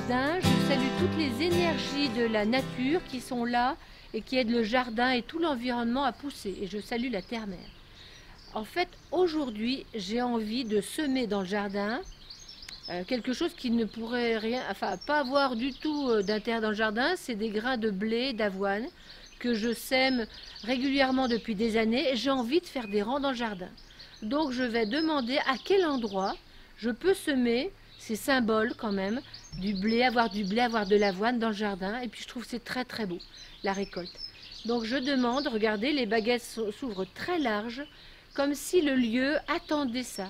jardin, je salue toutes les énergies de la nature qui sont là et qui aident le jardin et tout l'environnement à pousser. Et je salue la terre-mère. En fait, aujourd'hui, j'ai envie de semer dans le jardin quelque chose qui ne pourrait rien, enfin pas avoir du tout d'intérêt dans le jardin, c'est des grains de blé, d'avoine que je sème régulièrement depuis des années. Et j'ai envie de faire des rangs dans le jardin. Donc je vais demander à quel endroit je peux semer ces symboles quand même, du blé, avoir de l'avoine dans le jardin. Et puis je trouve que c'est très très beau, la récolte. Donc je demande, regardez, les baguettes s'ouvrent très larges, comme si le lieu attendait ça.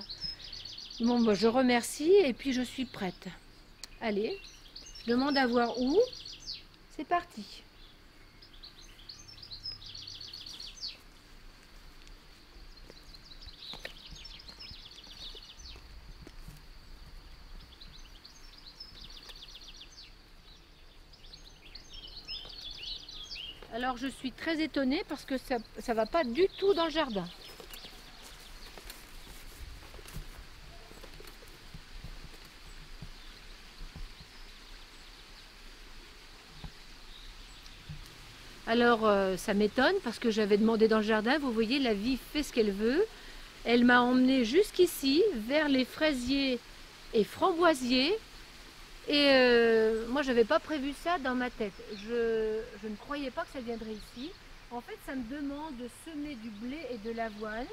Bon, moi je remercie et puis je suis prête. Allez, je demande à voir où. C'est parti. Alors je suis très étonnée parce que ça ne va pas du tout dans le jardin. Alors ça m'étonne parce que j'avais demandé dans le jardin, vous voyez, la vie fait ce qu'elle veut. Elle m'a emmenée jusqu'ici, vers les fraisiers et framboisiers. Et moi, je n'avais pas prévu ça dans ma tête. Je ne croyais pas que ça viendrait ici. En fait, ça me demande de semer du blé et de l'avoine.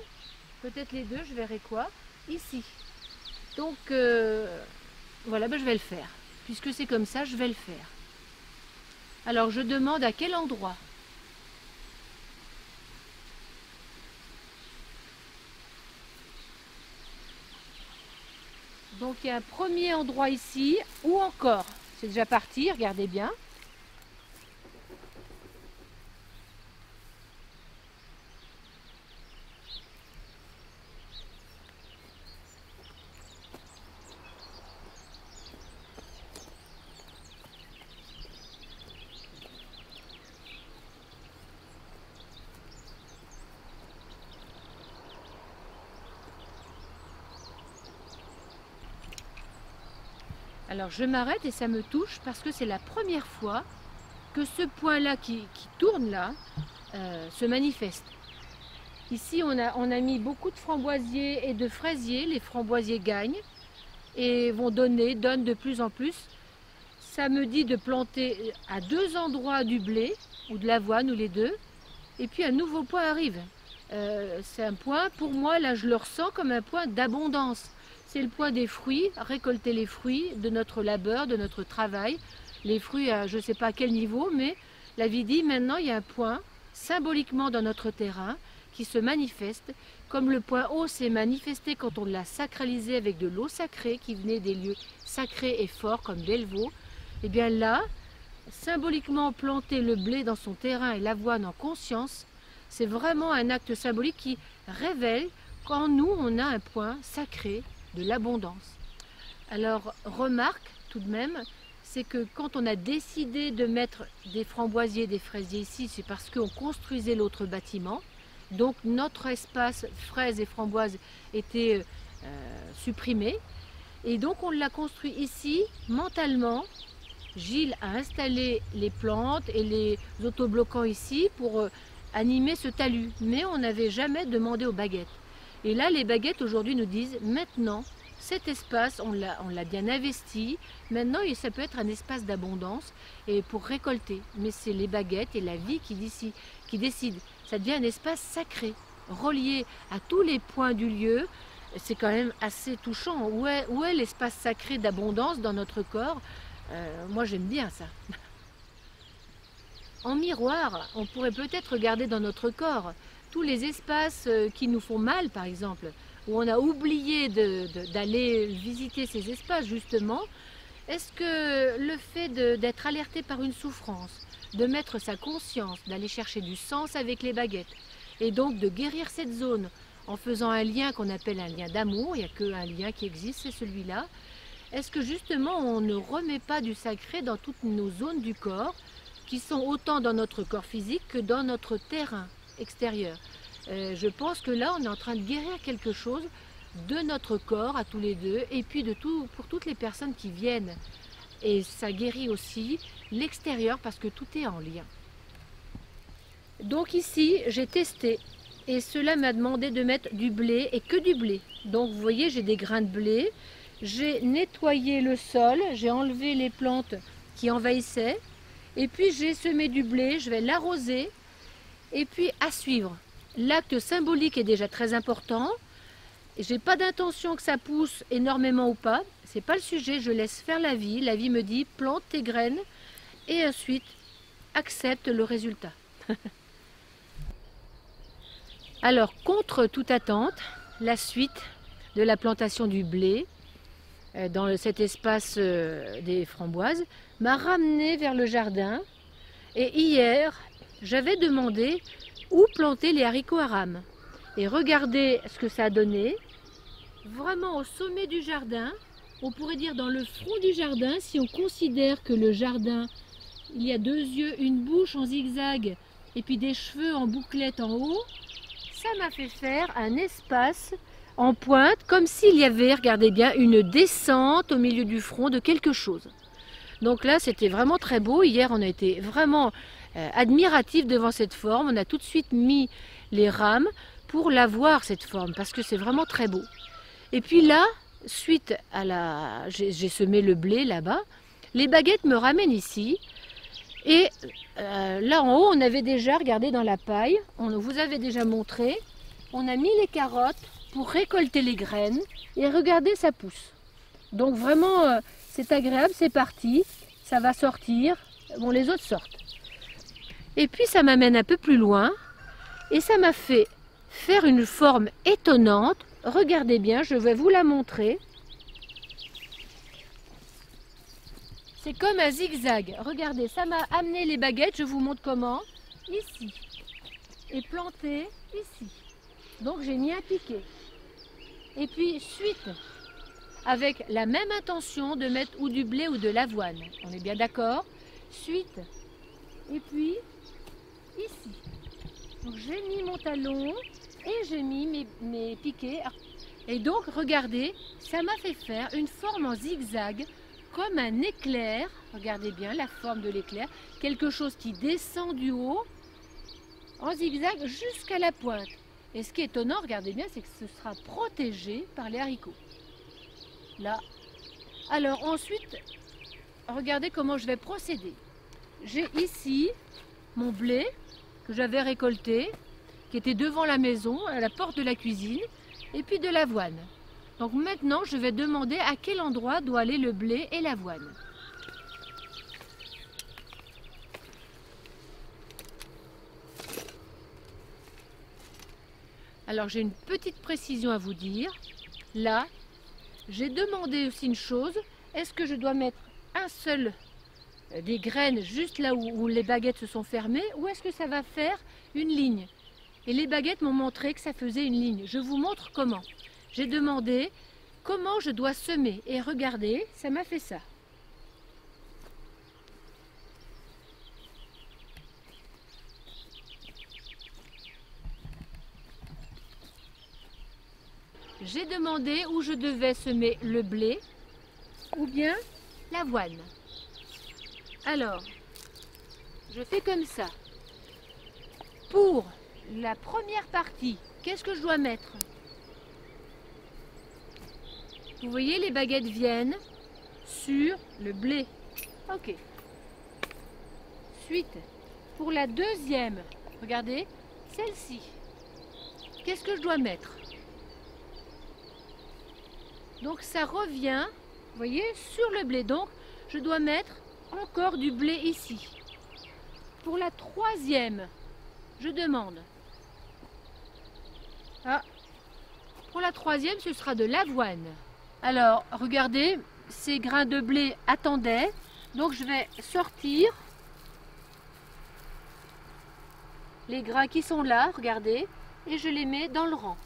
Peut-être les deux, je verrai quoi. Ici. Donc, voilà, ben, je vais le faire. Puisque c'est comme ça, je vais le faire. Alors, je demande à quel endroit. Donc il y a un premier endroit ici, ou encore, c'est déjà parti, regardez bien. Alors je m'arrête et ça me touche parce que c'est la première fois que ce point-là qui tourne là se manifeste. Ici on a mis beaucoup de framboisiers et de fraisiers. Les framboisiers gagnent et donnent de plus en plus. Ça me dit de planter à deux endroits du blé ou de l'avoine ou les deux. Et puis un nouveau point arrive. C'est un point, pour moi, là je le ressens comme un point d'abondance. C'est le point des fruits, récolter les fruits de notre labeur, de notre travail. Les fruits, je ne sais pas à quel niveau, mais la vie dit maintenant il y a un point symboliquement dans notre terrain qui se manifeste, comme le point haut s'est manifesté quand on l'a sacralisé avec de l'eau sacrée qui venait des lieux sacrés et forts comme Bellevaux. Et bien là, symboliquement planter le blé dans son terrain et l'avoine en conscience, c'est vraiment un acte symbolique qui révèle qu'en nous on a un point sacré de l'abondance. Alors remarque tout de même, c'est que quand on a décidé de mettre des framboisiers, des fraisiers ici, c'est parce qu'on construisait l'autre bâtiment. Donc notre espace fraises et framboises était supprimé. Et donc on l'a construit ici mentalement. Gilles a installé les plantes et les autobloquants ici pour animer ce talus. Mais on n'avait jamais demandé aux baguettes. Et là, les baguettes aujourd'hui nous disent, maintenant, cet espace, on l'a bien investi. Maintenant, ça peut être un espace d'abondance et pour récolter. Mais c'est les baguettes et la vie qui décident. Ça devient un espace sacré, relié à tous les points du lieu. C'est quand même assez touchant. Où est l'espace sacré d'abondance dans notre corps? Moi, j'aime bien ça. En miroir, on pourrait peut-être regarder dans notre corps tous les espaces qui nous font mal, par exemple, où on a oublié d'aller visiter ces espaces, justement. Est-ce que le fait d'être alerté par une souffrance, de mettre sa conscience, d'aller chercher du sens avec les baguettes, et donc de guérir cette zone en faisant un lien qu'on appelle un lien d'amour, il n'y a qu'un lien qui existe, c'est celui-là. Est-ce que justement on ne remet pas du sacré dans toutes nos zones du corps, qui sont autant dans notre corps physique que dans notre terrain extérieur? Je pense que là on est en train de guérir quelque chose de notre corps à tous les deux, et puis pour toutes les personnes qui viennent et ça guérit aussi l'extérieur parce que tout est en lien. Donc ici, j'ai testé et cela m'a demandé de mettre du blé et que du blé. Donc vous voyez, j'ai des grains de blé, j'ai nettoyé le sol, j'ai enlevé les plantes qui envahissaient et puis j'ai semé du blé, je vais l'arroser et puis à suivre. L'acte symbolique est déjà très important. J'ai pas d'intention que ça pousse énormément ou pas, c'est pas le sujet, je laisse faire la vie. La vie me dit plante tes graines et ensuite accepte le résultat. Alors, contre toute attente, la suite de la plantation du blé dans cet espace des framboises m'a ramené vers le jardin. Et hier, j'avais demandé où planter les haricots à rames. Et regardez ce que ça a donné. Vraiment au sommet du jardin, on pourrait dire dans le front du jardin, si on considère que le jardin, il y a 2 yeux, une bouche en zigzag et puis des cheveux en bouclette en haut. Ça m'a fait faire un espace en pointe, comme s'il y avait, regardez bien, une descente au milieu du front de quelque chose. Donc là, c'était vraiment très beau. Hier, on a été vraiment admiratifs devant cette forme. On a tout de suite mis les rames pour la voir, cette forme, parce que c'est vraiment très beau. Et puis là, suite à la... J'ai semé le blé là-bas. Les baguettes me ramènent ici. Et là en haut, on avait déjà, regardé dans la paille, on vous avait déjà montré, on a mis les carottes pour récolter les graines et regardez, ça pousse. Donc vraiment, c'est agréable, c'est parti, ça va sortir, bon les autres sortent. Et puis ça m'amène un peu plus loin et ça m'a fait faire une forme étonnante. Regardez bien, je vais vous la montrer. C'est comme un zigzag. Regardez, ça m'a amené les baguettes, je vous montre comment. Ici. Et planté ici. Donc j'ai mis un piquet. Et puis suite, avec la même intention de mettre ou du blé ou de l'avoine. On est bien d'accord? Suite. Et puis ici. Donc j'ai mis mon talon et j'ai mis mes piquets. Et donc regardez, ça m'a fait faire une forme en zigzag. Comme un éclair, regardez bien la forme de l'éclair, quelque chose qui descend du haut en zigzag jusqu'à la pointe. Et ce qui est étonnant, regardez bien, c'est que ce sera protégé par les haricots. Là. Alors ensuite, regardez comment je vais procéder. J'ai ici mon blé que j'avais récolté, qui était devant la maison, à la porte de la cuisine, et puis de l'avoine. Donc maintenant, je vais demander à quel endroit doit aller le blé et l'avoine. Alors j'ai une petite précision à vous dire. Là, j'ai demandé aussi une chose. Est-ce que je dois mettre un seul des graines juste là où les baguettes se sont fermées ou est-ce que ça va faire une ligne? Et les baguettes m'ont montré que ça faisait une ligne. Je vous montre comment. J'ai demandé comment je dois semer et regardez, ça m'a fait ça. J'ai demandé où je devais semer le blé ou bien l'avoine. Alors, je fais comme ça. Pour la première partie, qu'est-ce que je dois mettre? Vous voyez, les baguettes viennent sur le blé. Ok. Suite, pour la deuxième, regardez, celle-ci. Qu'est-ce que je dois mettre? Donc ça revient, vous voyez, sur le blé. Donc je dois mettre encore du blé ici. Pour la troisième, je demande. Ah, pour la troisième, ce sera de l'avoine. Alors, regardez, ces grains de blé attendaient. Donc je vais sortir les grains qui sont là, regardez, et je les mets dans le rang.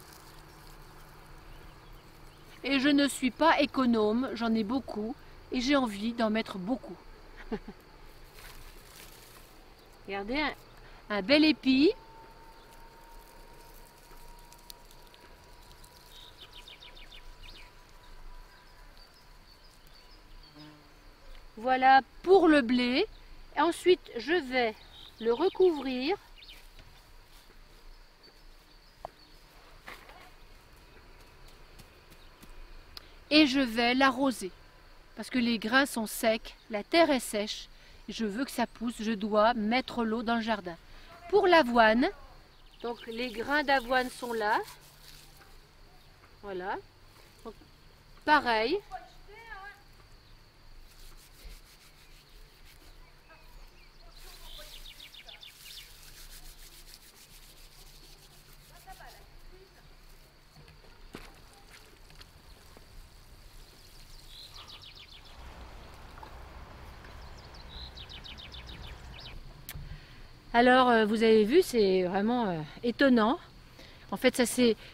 Et je ne suis pas économe, j'en ai beaucoup et j'ai envie d'en mettre beaucoup. Regardez, un bel épi. Vous Voilà pour le blé. Ensuite, je vais le recouvrir. Et je vais l'arroser. Parce que les grains sont secs, la terre est sèche. Je veux que ça pousse, je dois mettre l'eau dans le jardin. Pour l'avoine, donc les grains d'avoine sont là. Voilà. Donc, pareil. Alors, vous avez vu, c'est vraiment étonnant. En fait,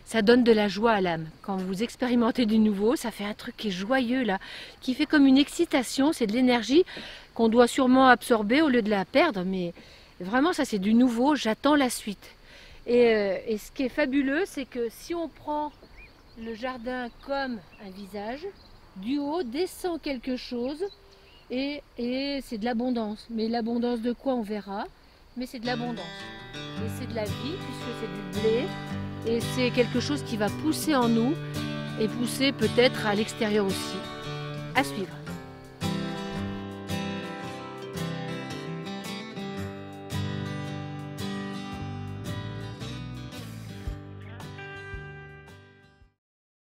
ça donne de la joie à l'âme. Quand vous expérimentez du nouveau, ça fait un truc qui est joyeux, là, qui fait comme une excitation. C'est de l'énergie qu'on doit sûrement absorber au lieu de la perdre. Mais vraiment, ça, c'est du nouveau. J'attends la suite. Et ce qui est fabuleux, c'est que si on prend le jardin comme un visage, du haut descend quelque chose et c'est de l'abondance. Mais l'abondance de quoi, on verra. Mais c'est de l'abondance. Et c'est de la vie, puisque c'est du blé. Et c'est quelque chose qui va pousser en nous et pousser peut-être à l'extérieur aussi. À suivre.